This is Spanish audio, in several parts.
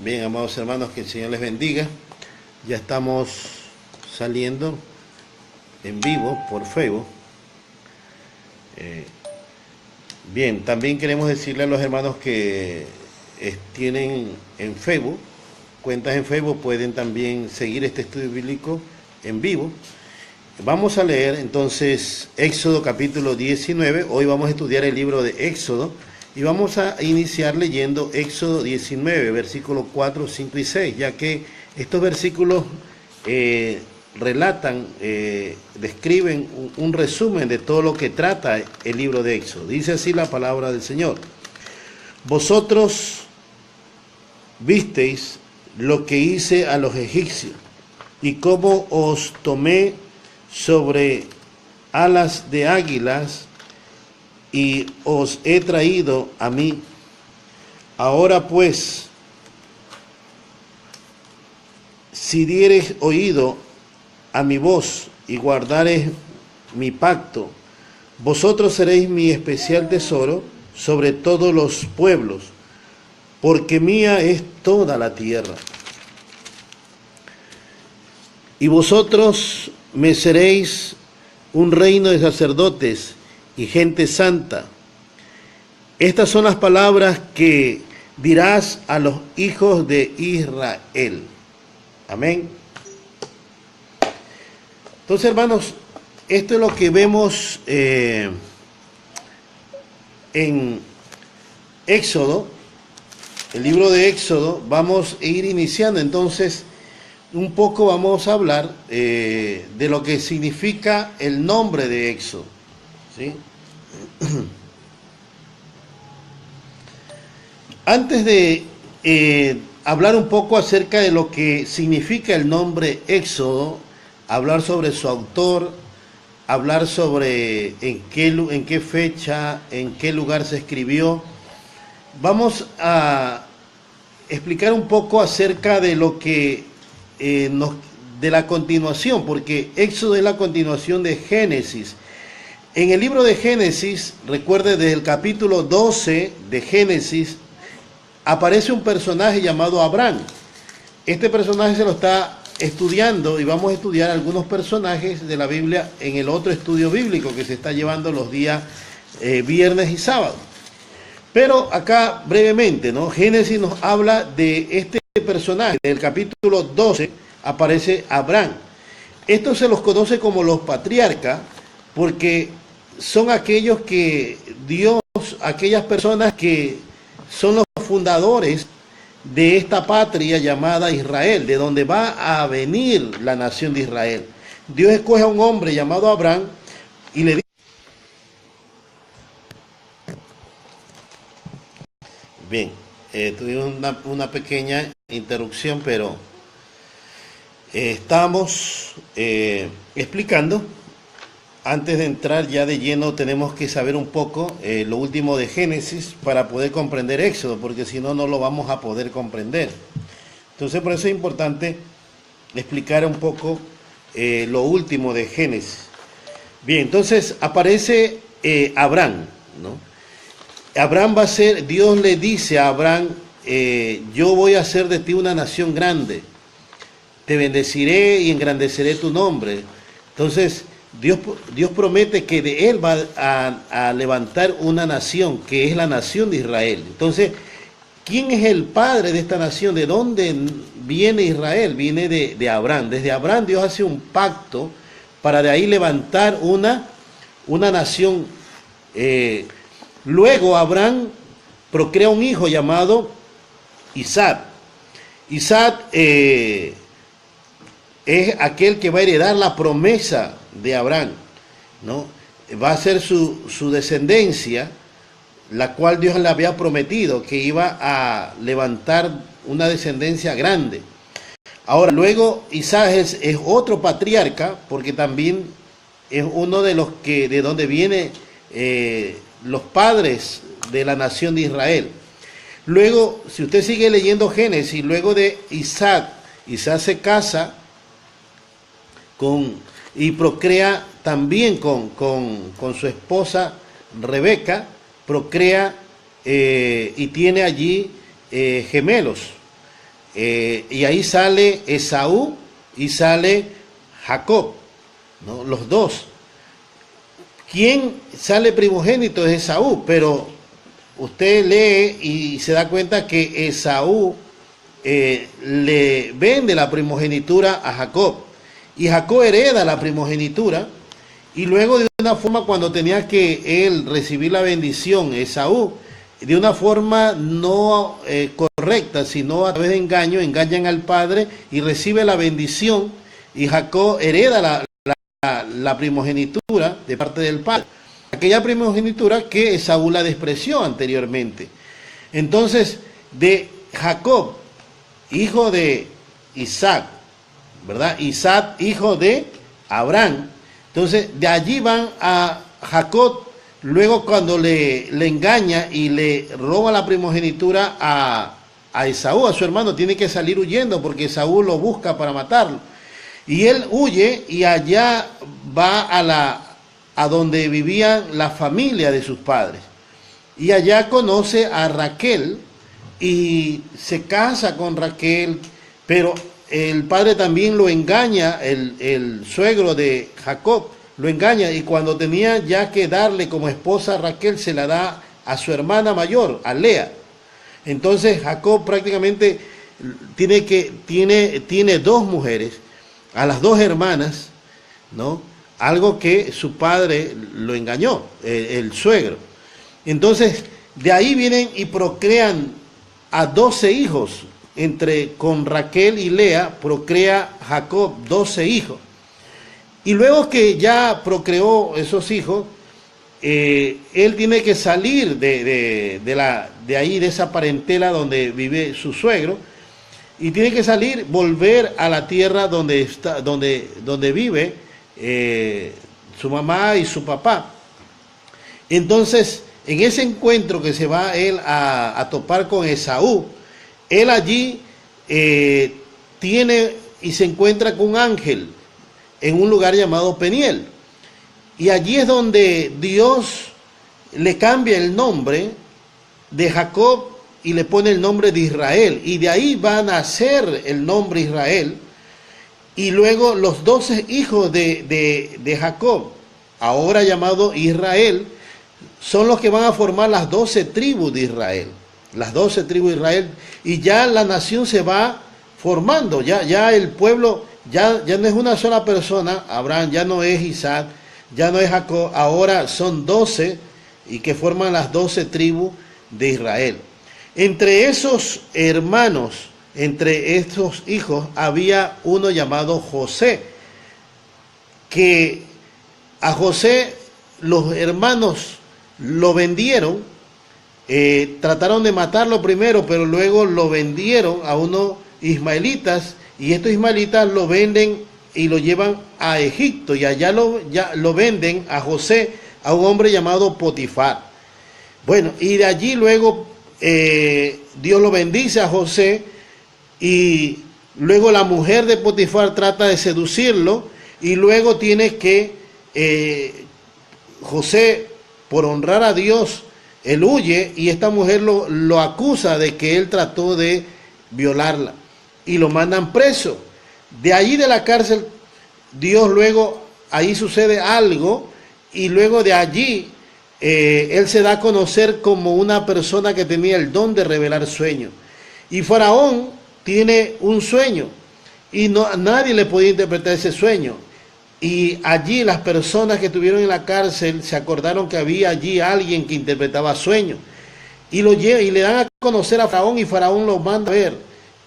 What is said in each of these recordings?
Bien, amados hermanos, que el Señor les bendiga. Ya estamos saliendo en vivo por Facebook. Bien, también queremos decirle a los hermanos que tienen en Facebook, cuentas en Facebook, pueden también seguir este estudio bíblico en vivo. Vamos a leer entonces Éxodo capítulo 19. Hoy vamos a estudiar el libro de Éxodo y vamos a iniciar leyendo Éxodo 19, versículos 4, 5 y 6, ya que estos versículos relatan, describen un resumen de todo lo que trata el libro de Éxodo. Dice así la palabra del Señor: vosotros visteis lo que hice a los egipcios y cómo os tomé sobre alas de águilas y os he traído a mí. Ahora pues, si diereis oído a mi voz y guardareis mi pacto, vosotros seréis mi especial tesoro sobre todos los pueblos, porque mía es toda la tierra. Y vosotros me seréis un reino de sacerdotes y gente santa. Estas son las palabras que dirás a los hijos de Israel. Amén. Entonces, hermanos, esto es lo que vemos en Éxodo, el libro de Éxodo. Vamos a ir iniciando entonces. Un poco vamos a hablar de lo que significa el nombre de Éxodo, ¿sí? Antes de hablar un poco acerca de lo que significa el nombre Éxodo, hablar sobre su autor, hablar sobre en qué fecha, en qué lugar se escribió, vamos a explicar un poco acerca de lo que de la continuación, porque Éxodo es la continuación de Génesis. En el libro de Génesis, recuerde, desde el capítulo 12 de Génesis, aparece un personaje llamado Abraham. Este personaje se lo está estudiando y vamos a estudiar algunos personajes de la Biblia en el otro estudio bíblico que se está llevando los días viernes y sábado. Pero acá brevemente, ¿no? Génesis nos habla de este personaje. Del capítulo 12 aparece Abraham. Estos se los conoce como los patriarcas porque son aquellos que Dios, aquellas personas que son los fundadores de esta patria llamada Israel, de donde va a venir la nación de Israel. Dios escoge a un hombre llamado Abraham y le dice... Bien, tuvimos una pequeña interrupción, pero estamos explicando. Antes de entrar ya de lleno tenemos que saber un poco lo último de Génesis para poder comprender Éxodo, porque si no, no lo vamos a poder comprender. Entonces, por eso es importante explicar un poco lo último de Génesis. Bien, entonces aparece Abraham, ¿no? Abraham va a ser, Dios le dice a Abraham, yo voy a hacer de ti una nación grande, te bendeciré y engrandeceré tu nombre. Entonces, Dios promete que de él va a levantar una nación, que es la nación de Israel. Entonces, ¿quién es el padre de esta nación? ¿De dónde viene Israel? Viene de Abraham. Desde Abraham Dios hace un pacto para de ahí levantar una nación. Luego Abraham procrea un hijo llamado Isaac. Isaac es aquel que va a heredar la promesa de Abraham, ¿no? Va a ser su descendencia, la cual Dios le había prometido que iba a levantar una descendencia grande. Ahora, luego Isaac es otro patriarca, porque también es uno de los que, de donde viene los padres de la nación de Israel. Luego, si usted sigue leyendo Génesis, luego de Isaac se casa y procrea también con su esposa Rebeca, procrea y tiene allí gemelos. y ahí sale Esaú y sale Jacob, ¿no? Los dos. ¿Quién sale primogénito? Es Esaú, pero usted lee y se da cuenta que Esaú le vende la primogenitura a Jacob, y Jacob hereda la primogenitura, y luego de una forma, cuando tenía que él recibir la bendición, Esaú, de una forma no correcta, sino a través de engaño, engañan al padre y recibe la bendición, y Jacob hereda la primogenitura de parte del padre, aquella primogenitura que Esaú la despreció anteriormente. Entonces, de Jacob, hijo de Isaac, ¿verdad? Isaac, hijo de Abraham. Entonces, de allí van a Jacob, luego cuando le engaña y le roba la primogenitura a Esaú, a su hermano, tiene que salir huyendo porque Esaú lo busca para matarlo. Y él huye y allá va a donde vivían la familia de sus padres. Y allá conoce a Raquel y se casa con Raquel, pero el padre también lo engaña, el suegro de Jacob lo engaña, y cuando tenía ya que darle como esposa a Raquel, se la da a su hermana mayor, a Lea. Entonces Jacob prácticamente tiene dos mujeres, a las dos hermanas, ¿no? Algo que su padre lo engañó, el suegro. Entonces, de ahí vienen y procrean a 12 hijos. Con Raquel y Lea procrea Jacob 12 hijos. Y luego que ya procreó esos hijos, él tiene que salir de ahí, de esa parentela donde vive su suegro, y tiene que salir, volver a la tierra donde vive su mamá y su papá. Entonces, en ese encuentro que se va él a topar con Esaú, él allí tiene y se encuentra con un ángel en un lugar llamado Peniel. Y allí es donde Dios le cambia el nombre de Jacob y le pone el nombre de Israel. Y de ahí va a nacer el nombre Israel. Y luego los 12 hijos de Jacob, ahora llamado Israel, son los que van a formar las 12 tribus de Israel. Las 12 tribus de Israel. Y ya la nación se va formando. Ya el pueblo ya no es una sola persona. Abraham ya no es Isaac, ya no es Jacob. Ahora son 12 y que forman las 12 tribus de Israel. Entre esos hermanos, entre estos hijos, había uno llamado José, que a José los hermanos lo vendieron, trataron de matarlo primero, pero luego lo vendieron a unos ismaelitas, y estos ismaelitas lo venden y lo llevan a Egipto, y allá lo venden a José, a un hombre llamado Potifar. Bueno, y de allí luego Dios lo bendice a José, y luego la mujer de Potifar trata de seducirlo, y luego tiene que José, por honrar a Dios, él huye, y esta mujer lo acusa de que él trató de violarla, y lo mandan preso. De allí de la cárcel, Dios luego, ahí sucede algo, y luego de allí él se da a conocer como una persona que tenía el don de revelar sueños. Y Faraón tiene un sueño, y nadie le podía interpretar ese sueño. Y allí las personas que estuvieron en la cárcel se acordaron que había allí alguien que interpretaba sueños, y le dan a conocer a Faraón, y Faraón lo manda a ver,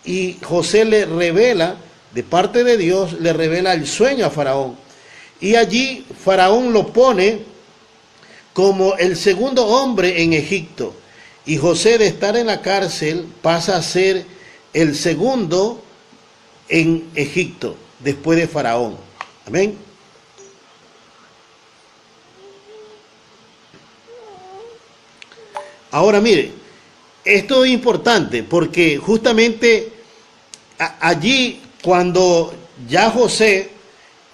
y José le revela, de parte de Dios, le revela el sueño a Faraón, y allí Faraón lo pone como el segundo hombre en Egipto, y José, de estar en la cárcel, pasa a ser el segundo en Egipto después de Faraón. Amén. Ahora mire, esto es importante porque justamente allí, cuando ya José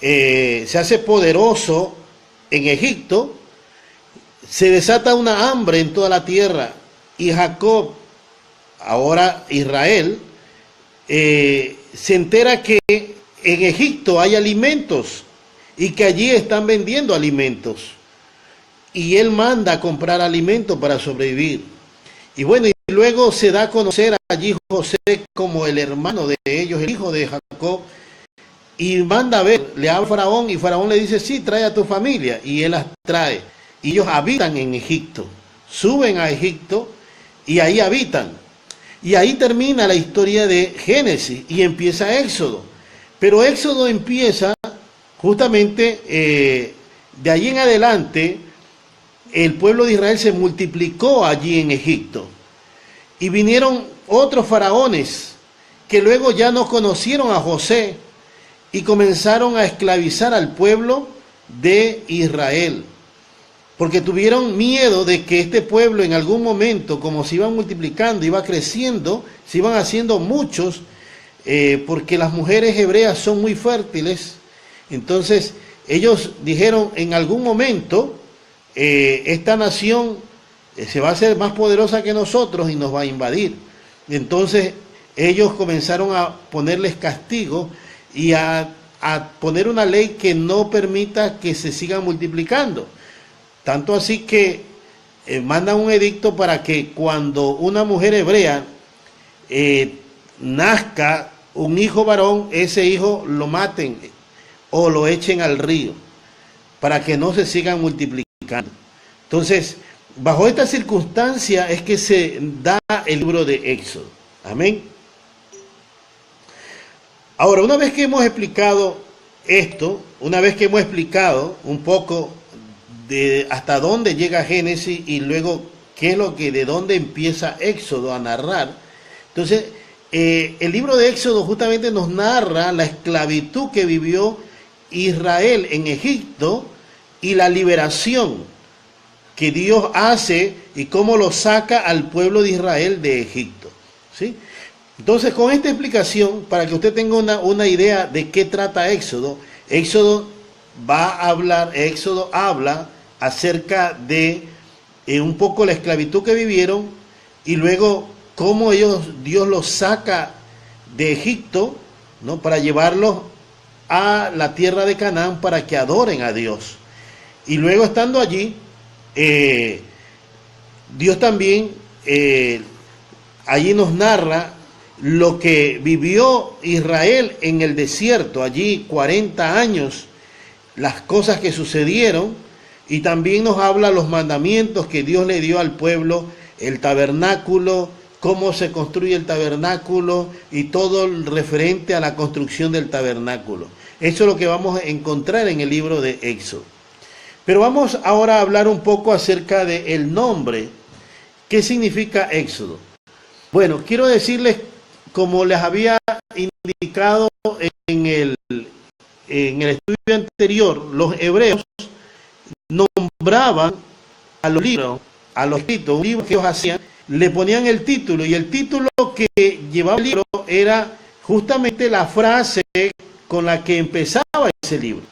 se hace poderoso en Egipto, se desata una hambre en toda la tierra, y Jacob, ahora Israel, se entera que en Egipto hay alimentos y que allí están vendiendo alimentos. Y él manda a comprar alimentos para sobrevivir. Y bueno, y luego se da a conocer allí José como el hermano de ellos, el hijo de Jacob. Y manda a ver, le habla a Faraón y Faraón le dice, sí, trae a tu familia. Y él las trae. Y ellos habitan en Egipto. Suben a Egipto y ahí habitan. Y ahí termina la historia de Génesis y empieza Éxodo. Pero Éxodo empieza justamente de allí en adelante. El pueblo de Israel se multiplicó allí en Egipto. Y vinieron otros faraones que luego ya no conocieron a José y comenzaron a esclavizar al pueblo de Israel. Porque tuvieron miedo de que este pueblo en algún momento, como se iba multiplicando, iba creciendo, se iban haciendo muchos, porque las mujeres hebreas son muy fértiles. Entonces ellos dijeron en algún momento, esta nación se va a hacer más poderosa que nosotros y nos va a invadir. Entonces ellos comenzaron a ponerles castigo y a poner una ley que no permita que se sigan multiplicando. Tanto así que mandan un edicto para que cuando una mujer hebrea nazca un hijo varón, ese hijo lo maten o lo echen al río, para que no se sigan multiplicando. Entonces, bajo esta circunstancia es que se da el libro de Éxodo. Amén. Ahora, una vez que hemos explicado esto, una vez que hemos explicado un poco de hasta dónde llega Génesis y luego qué es lo que, de dónde empieza Éxodo a narrar, entonces el libro de Éxodo justamente nos narra la esclavitud que vivió Israel en Egipto y la liberación que Dios hace y cómo lo saca al pueblo de Israel de Egipto, ¿sí? Entonces, con esta explicación, para que usted tenga una idea de qué trata Éxodo, Éxodo habla acerca de un poco la esclavitud que vivieron y luego cómo Dios los saca de Egipto, ¿no?, para llevarlos a la tierra de Canaán para que adoren a Dios. Y luego estando allí, Dios también allí nos narra lo que vivió Israel en el desierto, allí 40 años, las cosas que sucedieron, y también nos habla los mandamientos que Dios le dio al pueblo, el tabernáculo, cómo se construye el tabernáculo y todo el referente a la construcción del tabernáculo. Eso es lo que vamos a encontrar en el libro de Éxodo. Pero vamos ahora a hablar un poco acerca del nombre. ¿Qué significa Éxodo? Bueno, quiero decirles, como les había indicado en el estudio anterior, los hebreos nombraban a los libros, a los escritos, un libro que ellos hacían, le ponían el título, y el título que llevaba el libro era justamente la frase con la que empezaba ese libro.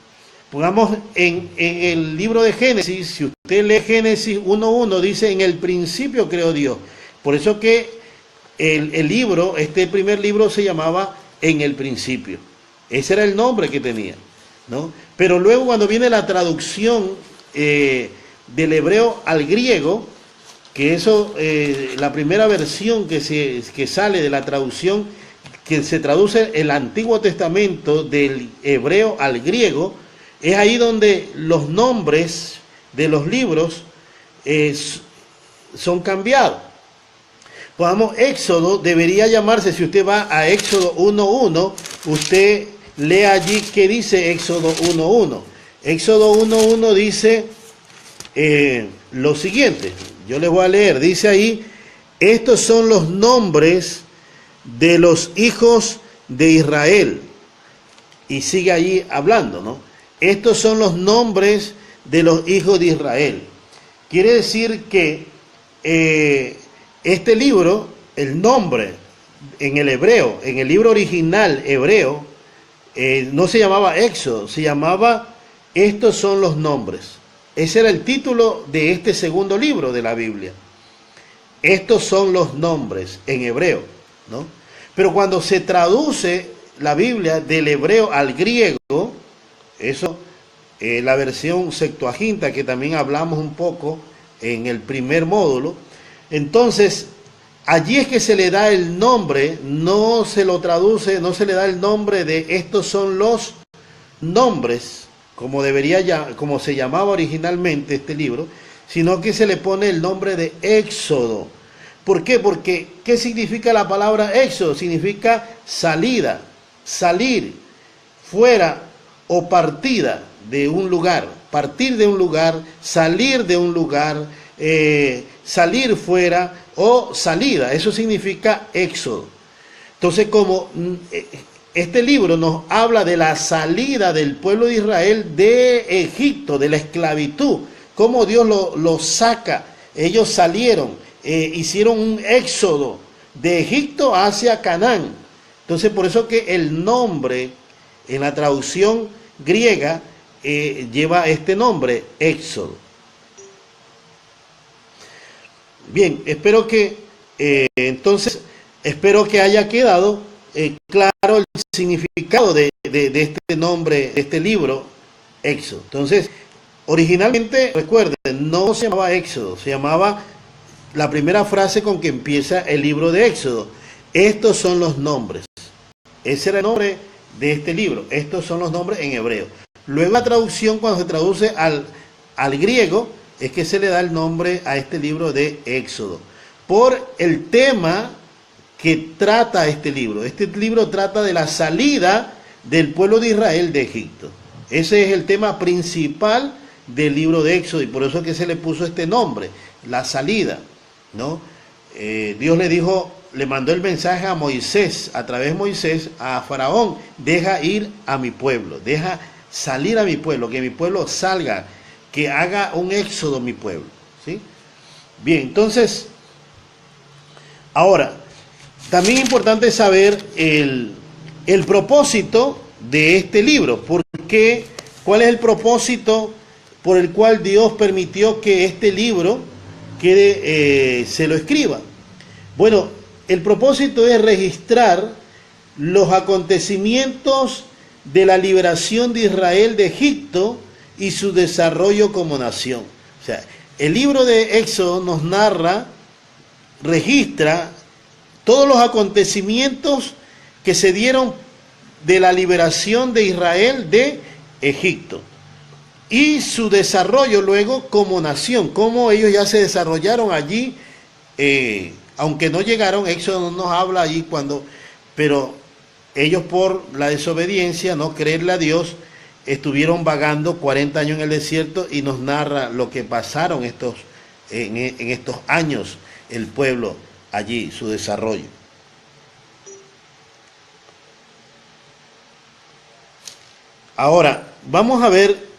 Pongamos en el libro de Génesis, si usted lee Génesis 1.1, dice, en el principio creó Dios. Por eso que el libro, este primer libro se llamaba En el principio. Ese era el nombre que tenía, ¿no? Pero luego cuando viene la traducción del hebreo al griego, que eso, la primera versión que sale de la traducción, que se traduce el Antiguo Testamento del hebreo al griego, es ahí donde los nombres de los libros son cambiados. Podamos, Éxodo debería llamarse, si usted va a Éxodo 1.1, usted lee allí qué dice Éxodo 1.1. Éxodo 1.1 dice lo siguiente, yo les voy a leer, dice ahí, estos son los nombres de los hijos de Israel. Y sigue allí hablando, ¿no? Estos son los nombres de los hijos de Israel. Quiere decir que este libro, el nombre en el hebreo, en el libro original hebreo, no se llamaba Éxodo, se llamaba Estos son los nombres. Ese era el título de este segundo libro de la Biblia. Estos son los nombres en hebreo, ¿no? Pero cuando se traduce la Biblia del hebreo al griego, eso, la versión Septuaginta, que también hablamos un poco en el primer módulo, entonces allí es que se le da el nombre, no se lo traduce, no se le da el nombre de estos son los nombres, como se llamaba originalmente este libro, sino que se le pone el nombre de Éxodo. ¿Por qué? Porque ¿qué significa la palabra éxodo? Significa salida, salir, fuera o partida de un lugar, partir de un lugar, salir de un lugar, salir fuera o salida. Eso significa éxodo. Entonces, como este libro nos habla de la salida del pueblo de Israel de Egipto, de la esclavitud, cómo Dios lo saca, ellos salieron, hicieron un éxodo de Egipto hacia Canaán. Entonces, por eso que el nombre en la traducción griega lleva este nombre, Éxodo. Bien, espero que espero que haya quedado claro el significado de este nombre, de este libro, Éxodo. Entonces, originalmente, recuerden, no se llamaba Éxodo, se llamaba la primera frase con que empieza el libro de Éxodo. Estos son los nombres. Ese era el nombre de este libro. Estos son los nombres en hebreo. Luego la traducción, cuando se traduce al griego, es que se le da el nombre a este libro de Éxodo. Por el tema que trata este libro. Este libro trata de la salida del pueblo de Israel de Egipto. Ese es el tema principal del libro de Éxodo y por eso es que se le puso este nombre, la salida, ¿no? Dios le mandó el mensaje a Moisés, a través de Moisés, a Faraón: deja ir a mi pueblo, deja salir a mi pueblo, que mi pueblo salga, que haga un éxodo mi pueblo, ¿sí? Bien, entonces, ahora, también es importante saber el propósito de este libro. ¿Cuál es el propósito por el cual Dios permitió que este libro se lo escriba? Bueno, el propósito es registrar los acontecimientos de la liberación de Israel de Egipto y su desarrollo como nación. O sea, el libro de Éxodo nos narra, registra todos los acontecimientos que se dieron de la liberación de Israel de Egipto y su desarrollo luego como nación, cómo ellos ya se desarrollaron allí, aunque no llegaron. Éxodo no nos habla allí pero ellos por la desobediencia, no creerle a Dios, estuvieron vagando 40 años en el desierto y nos narra lo que pasaron en estos años el pueblo allí, su desarrollo. Ahora, vamos a ver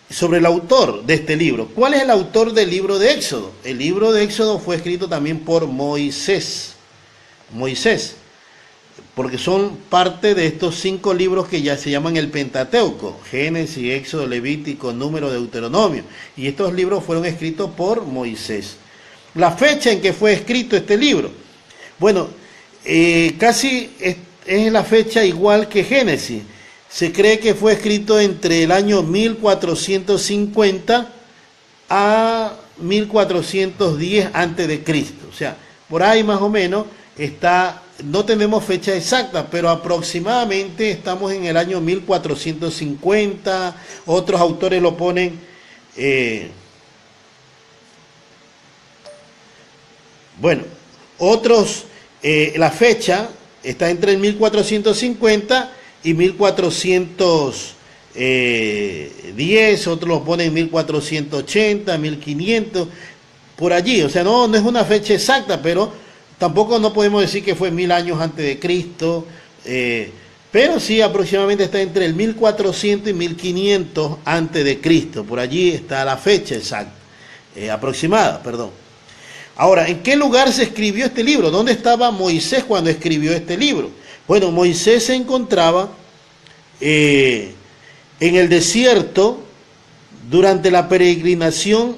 sobre el autor de este libro. ¿Cuál es el autor del libro de Éxodo? El libro de Éxodo fue escrito también por Moisés, porque son parte de estos 5 libros que ya se llaman el Pentateuco: Génesis, Éxodo, Levítico, Número, Deuteronomio. Y estos libros fueron escritos por Moisés. La fecha en que fue escrito este libro, bueno, casi es la fecha igual que Génesis. Se cree que fue escrito entre el año 1450 a 1410 antes de Cristo. O sea, por ahí más o menos está. No tenemos fecha exacta, pero aproximadamente estamos en el año 1450. Otros autores lo ponen la fecha está entre el 1450 y 1410, otros lo ponen en 1480, 1500, por allí. O sea, no es una fecha exacta, pero tampoco no podemos decir que fue 1000 años antes de Cristo, pero sí aproximadamente está entre el 1400 y 1500 antes de Cristo. Por allí está la fecha exacta, aproximada, perdón. Ahora, ¿en qué lugar se escribió este libro? ¿Dónde estaba Moisés cuando escribió este libro? Bueno, Moisés se encontraba en el desierto durante la peregrinación,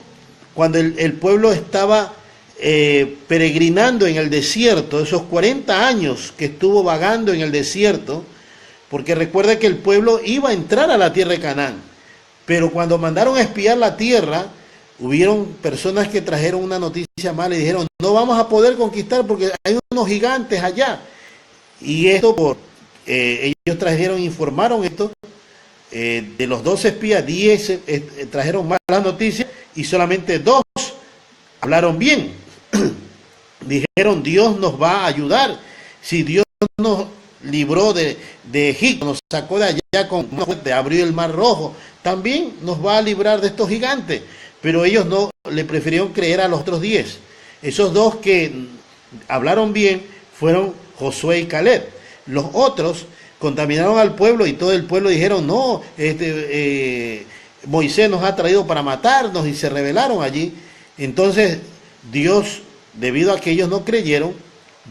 cuando el pueblo estaba peregrinando en el desierto, esos 40 años que estuvo vagando en el desierto, porque recuerda que el pueblo iba a entrar a la tierra de Canaán, pero cuando mandaron a espiar la tierra, hubieron personas que trajeron una noticia mala y dijeron, no vamos a poder conquistar porque hay unos gigantes allá. Y esto, ellos trajeron, informaron esto, de los 12 espías, 10 trajeron malas noticias y solamente 2 hablaron bien. Dijeron, Dios nos va a ayudar. Si Dios nos libró de Egipto, nos sacó de allá con una fuente, abrió el mar rojo, también nos va a librar de estos gigantes. Pero ellos no le prefirieron creer a los otros 10. Esos 2 que hablaron bien fueron Josué y Caleb. Los otros contaminaron al pueblo y todo el pueblo dijeron, no, Moisés nos ha traído para matarnos, y se rebelaron allí. Entonces Dios, debido a que ellos no creyeron,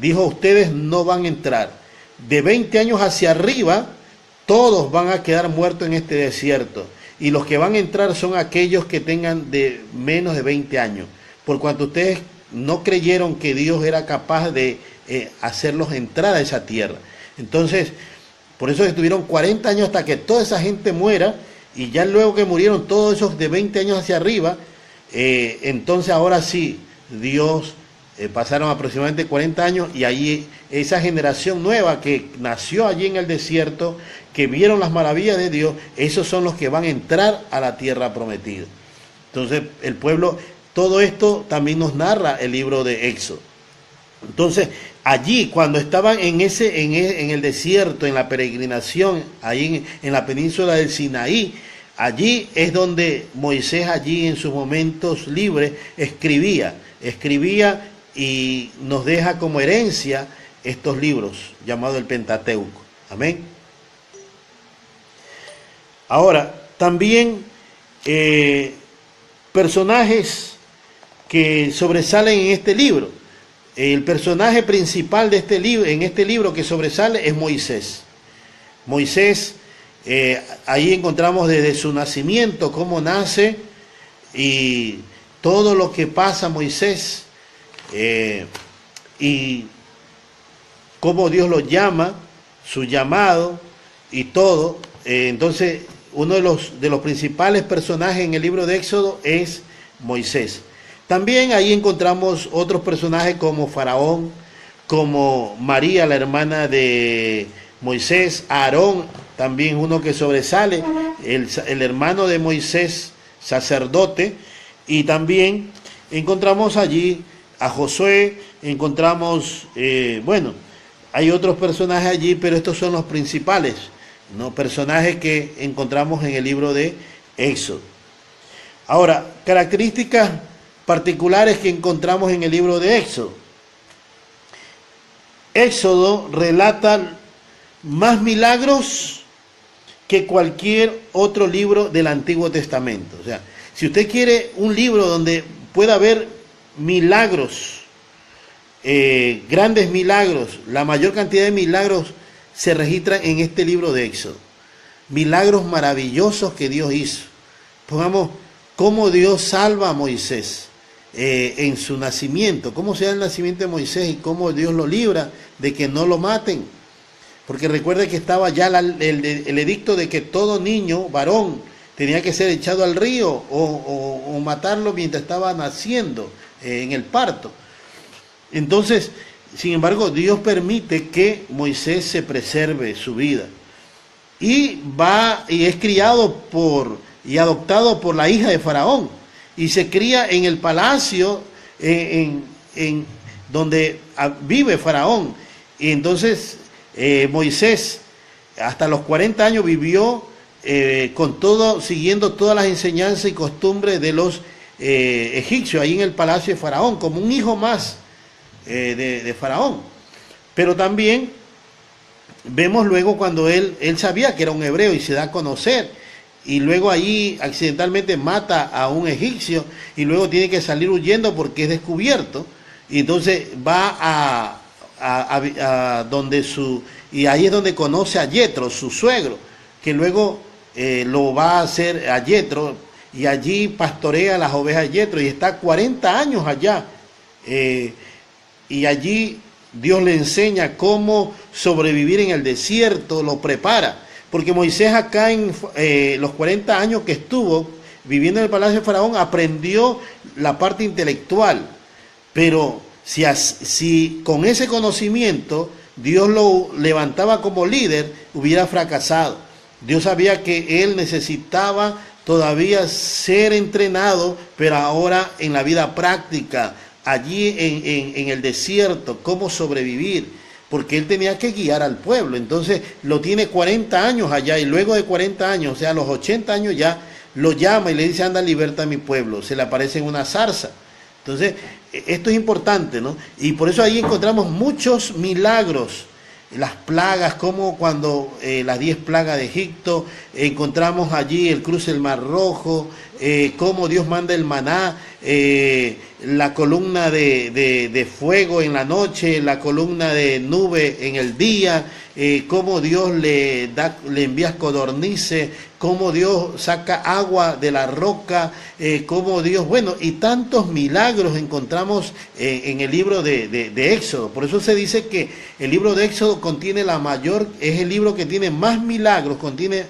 dijo, ustedes no van a entrar. De 20 años hacia arriba, todos van a quedar muertos en este desierto. Y los que van a entrar son aquellos que tengan de menos de 20 años. Por cuanto ustedes no creyeron que Dios era capaz de hacerlos entrar a esa tierra. Entonces, por eso estuvieron 40 años hasta que toda esa gente muera. Y ya luego que murieron todos esos de 20 años hacia arriba, entonces ahora sí, Dios, pasaron aproximadamente 40 años y allí esa generación nueva que nació allí en el desierto, que vieron las maravillas de Dios, esos son los que van a entrar a la tierra prometida. Entonces el pueblo, todo esto también nos narra el libro de Éxodo. Entonces allí cuando estaban en el desierto, en la peregrinación, ahí en la península del Sinaí, allí es donde Moisés, allí en sus momentos libres, escribía y nos deja como herencia estos libros llamados el Pentateuco. Amén. Ahora, también personajes que sobresalen en este libro. El personaje principal de este libro, en este libro que sobresale, es Moisés. Moisés, ahí encontramos desde su nacimiento, cómo nace y todo lo que pasa Moisés, y cómo Dios lo llama, su llamado y todo. Entonces, uno de los principales personajes en el libro de Éxodo es Moisés. También ahí encontramos otros personajes como Faraón, como María, la hermana de Moisés, Aarón, también uno que sobresale, el hermano de Moisés, sacerdote, y también encontramos allí a Josué, encontramos, hay otros personajes allí, pero estos son los principales, ¿no? Personajes que encontramos en el libro de Éxodo. Ahora, características particulares que encontramos en el libro de Éxodo. Éxodo relata más milagros que cualquier otro libro del Antiguo Testamento. O sea, si usted quiere un libro donde pueda haber milagros, grandes milagros, la mayor cantidad de milagros se registran en este libro de Éxodo. Milagros maravillosos que Dios hizo. Pongamos cómo Dios salva a Moisés en su nacimiento, cómo se da el nacimiento de Moisés y cómo Dios lo libra de que no lo maten. Porque recuerde que estaba ya el edicto de que todo niño, varón, tenía que ser echado al río o matarlo mientras estaba naciendo en el parto. Entonces, sin embargo, Dios permite que Moisés se preserve su vida. Y va y es criado y adoptado por la hija de Faraón. Y se cría en el palacio en donde vive Faraón. Y entonces Moisés hasta los 40 años vivió siguiendo todas las enseñanzas y costumbres de los egipcios, ahí en el palacio de Faraón, como un hijo más de Faraón. Pero también vemos luego cuando él sabía que era un hebreo y se da a conocer, y luego allí accidentalmente mata a un egipcio y luego tiene que salir huyendo porque es descubierto, y entonces va a donde y ahí es donde conoce a Yetro, su suegro, que luego lo va a hacer a Yetro, y allí pastorea las ovejas de Yetro y está 40 años allá Eh, y allí Dios le enseña cómo sobrevivir en el desierto, lo prepara. Porque Moisés acá en los 40 años que estuvo viviendo en el palacio de Faraón aprendió la parte intelectual. Pero si con ese conocimiento Dios lo levantaba como líder, hubiera fracasado. Dios sabía que él necesitaba todavía ser entrenado, pero ahora en la vida práctica, allí en el desierto, cómo sobrevivir, porque él tenía que guiar al pueblo. Entonces lo tiene 40 años allá, y luego de 40 años, o sea, a los 80 años ya, lo llama y le dice: anda, liberta a mi pueblo. Se le aparece en una zarza. Entonces, esto es importante, ¿no? Y por eso ahí encontramos muchos milagros, las plagas, como cuando las 10 plagas de Egipto, encontramos allí el cruce del Mar Rojo, cómo Dios manda el maná, la columna de fuego en la noche, la columna de nube en el día, cómo Dios le envía codornices, cómo Dios saca agua de la roca, cómo Dios, bueno, y tantos milagros encontramos en el libro de Éxodo. Por eso se dice que el libro de Éxodo contiene es el libro que tiene más milagros, contiene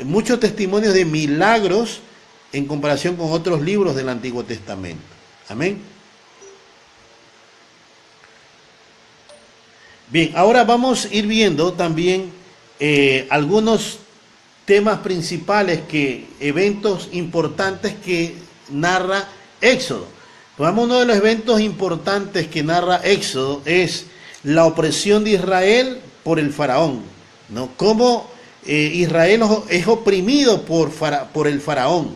muchos testimonios de milagros en comparación con otros libros del Antiguo Testamento. Amén. Bien, ahora vamos a ir viendo también algunos temas principales, eventos importantes que narra Éxodo. Vamos, uno de los eventos importantes que narra Éxodo es la opresión de Israel por el faraón, ¿no? Cómo Israel es oprimido por el faraón.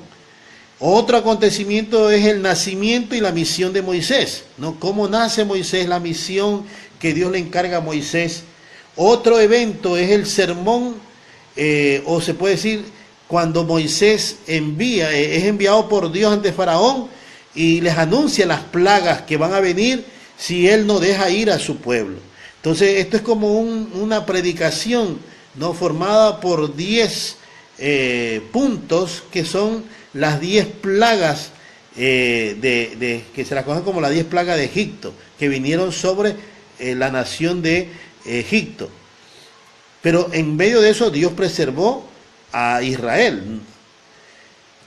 Otro acontecimiento es el nacimiento y la misión de Moisés, ¿no? Cómo nace Moisés, la misión que Dios le encarga a Moisés. Otro evento es el sermón, o se puede decir, cuando Moisés es enviado por Dios ante Faraón y les anuncia las plagas que van a venir si él no deja ir a su pueblo. Entonces, esto es como una predicación, ¿no? Formada por 10 puntos, que son las 10 plagas que se las conocen como las 10 plagas de Egipto, que vinieron sobre la nación de Egipto. Pero en medio de eso Dios preservó a Israel.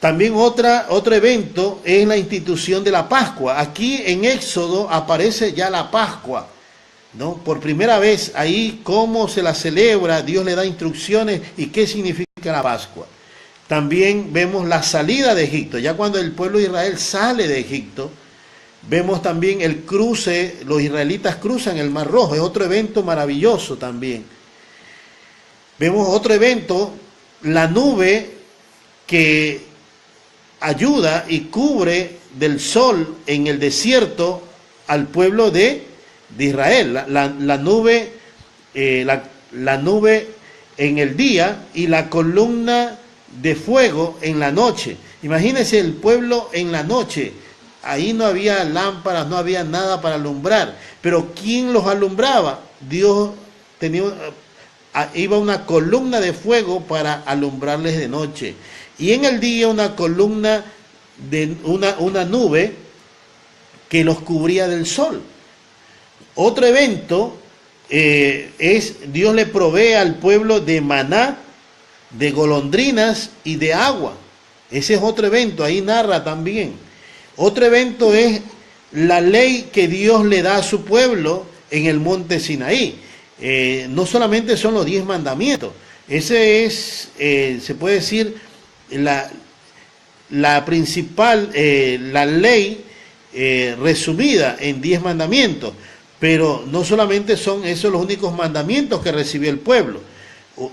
También otro evento es la institución de la Pascua. Aquí en Éxodo aparece ya la Pascua, ¿no? Por primera vez ahí, cómo se la celebra, Dios le da instrucciones y qué significa la Pascua. También vemos la salida de Egipto, ya cuando el pueblo de Israel sale de Egipto. Vemos también el cruce, los israelitas cruzan el Mar Rojo, es otro evento maravilloso también. Vemos otro evento, la nube que ayuda y cubre del sol en el desierto al pueblo de Israel. La nube en el día y la columna de fuego en la noche. Imagínense el pueblo en la noche. Ahí no había lámparas, no había nada para alumbrar. Pero ¿quién los alumbraba? Dios iba una columna de fuego para alumbrarles de noche. Y en el día una columna de una nube que los cubría del sol. Otro evento es Dios le provee al pueblo de maná, de golondrinas y de agua. Ese es otro evento, ahí narra también. Otro evento es la ley que Dios le da a su pueblo en el monte Sinaí. No solamente son los 10 mandamientos, ese es, se puede decir, la principal, la ley resumida en 10 mandamientos, pero no solamente son esos los únicos mandamientos que recibió el pueblo.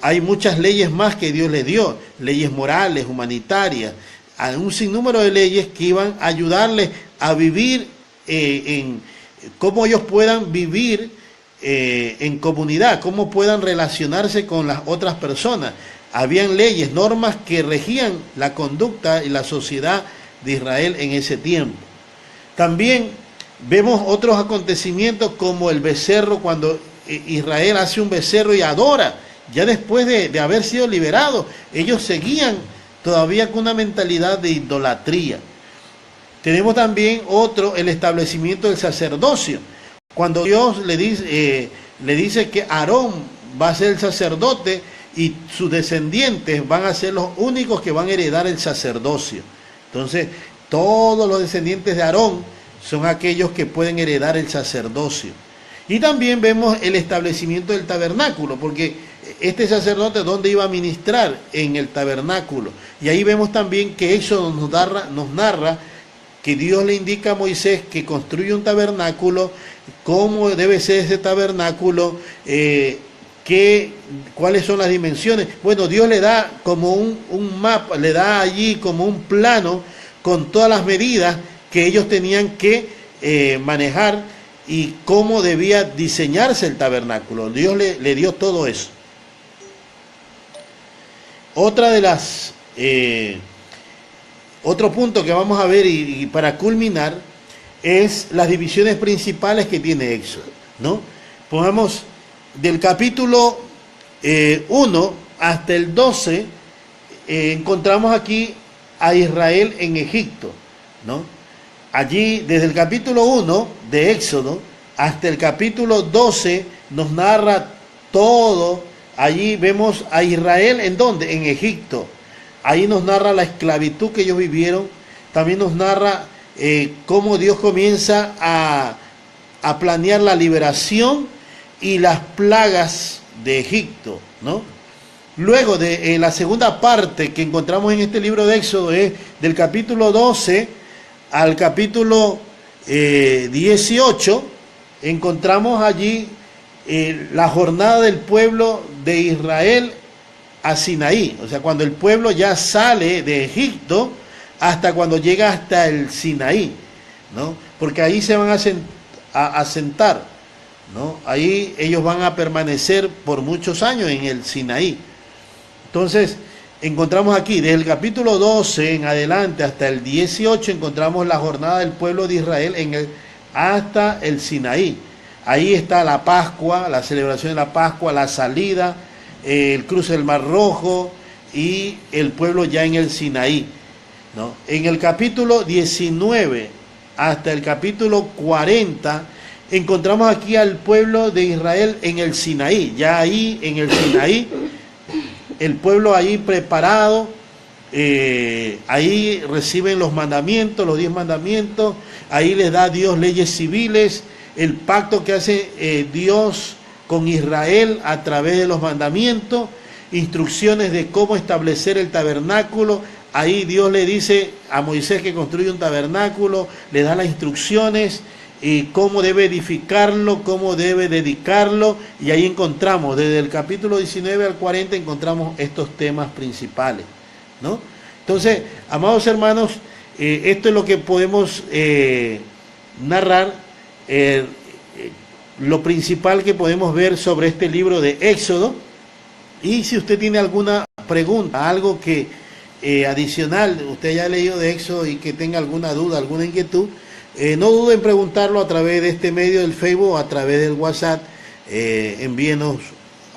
Hay muchas leyes más que Dios le dio, leyes morales, humanitarias, un sinnúmero de leyes que iban a ayudarles a vivir en cómo ellos puedan vivir en comunidad, cómo puedan relacionarse con las otras personas. Habían leyes, normas que regían la conducta y la sociedad de Israel en ese tiempo. También vemos otros acontecimientos como el becerro, cuando Israel hace un becerro y adora. Ya después de haber sido liberados, ellos seguían todavía con una mentalidad de idolatría. Tenemos también otro, el establecimiento del sacerdocio. Cuando Dios le dice que Aarón va a ser el sacerdote y sus descendientes van a ser los únicos que van a heredar el sacerdocio. Entonces, todos los descendientes de Aarón son aquellos que pueden heredar el sacerdocio. Y también vemos el establecimiento del tabernáculo, porque este sacerdote, ¿dónde iba a ministrar? En el tabernáculo. Y ahí vemos también que Éxodo nos narra que Dios le indica a Moisés que construya un tabernáculo, cómo debe ser ese tabernáculo, cuáles son las dimensiones. Bueno, Dios le da como un mapa, le da allí como un plano con todas las medidas que ellos tenían que manejar y cómo debía diseñarse el tabernáculo. Dios le dio todo eso. Otro punto que vamos a ver y para culminar es las divisiones principales que tiene Éxodo, ¿no? Pongamos del capítulo 1 hasta el 12, encontramos aquí a Israel en Egipto, ¿no? Allí, desde el capítulo 1 de Éxodo hasta el capítulo 12, nos narra todo. Allí vemos a Israel, ¿en dónde? En Egipto. Ahí nos narra la esclavitud que ellos vivieron. También nos narra cómo Dios comienza a planear la liberación y las plagas de Egipto, ¿no? Luego de la segunda parte que encontramos en este libro de Éxodo es del capítulo 12 al capítulo 18, encontramos allí la jornada del pueblo de Israel a Sinaí, o sea, cuando el pueblo ya sale de Egipto hasta cuando llega hasta el Sinaí, ¿no? Porque ahí se van a asentar, ¿no? Ahí ellos van a permanecer por muchos años en el Sinaí. Entonces, encontramos aquí, desde el capítulo 12 en adelante hasta el 18, encontramos la jornada del pueblo de Israel hasta el Sinaí. Ahí está la Pascua, la celebración de la Pascua, la salida, el cruce del Mar Rojo y el pueblo ya en el Sinaí, ¿no? En el capítulo 19 hasta el capítulo 40 encontramos aquí al pueblo de Israel en el Sinaí, ya ahí en el Sinaí, el pueblo ahí preparado, ahí reciben los mandamientos, los 10 mandamientos, ahí les da Dios leyes civiles, el pacto que hace Dios con Israel a través de los mandamientos, instrucciones de cómo establecer el tabernáculo. Ahí Dios le dice a Moisés que construya un tabernáculo, le da las instrucciones y cómo debe edificarlo, cómo debe dedicarlo, y ahí encontramos, desde el capítulo 19 al 40 encontramos estos temas principales, ¿no? Entonces, amados hermanos, esto es lo que podemos narrar, lo principal que podemos ver sobre este libro de Éxodo. Y si usted tiene alguna pregunta, algo que adicional, usted ya ha leído de Éxodo y que tenga alguna duda, alguna inquietud, no dude en preguntarlo a través de este medio del Facebook o a través del WhatsApp. Envíenos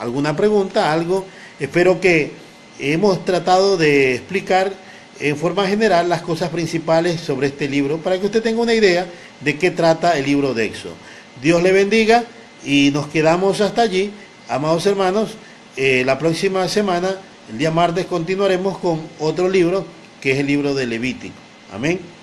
alguna pregunta, algo. Espero que hemos tratado de explicar en forma general las cosas principales sobre este libro para que usted tenga una idea de qué trata el libro de Éxodo. Dios le bendiga y nos quedamos hasta allí, amados hermanos. La próxima semana, el día martes, continuaremos con otro libro que es el libro de Levítico. Amén.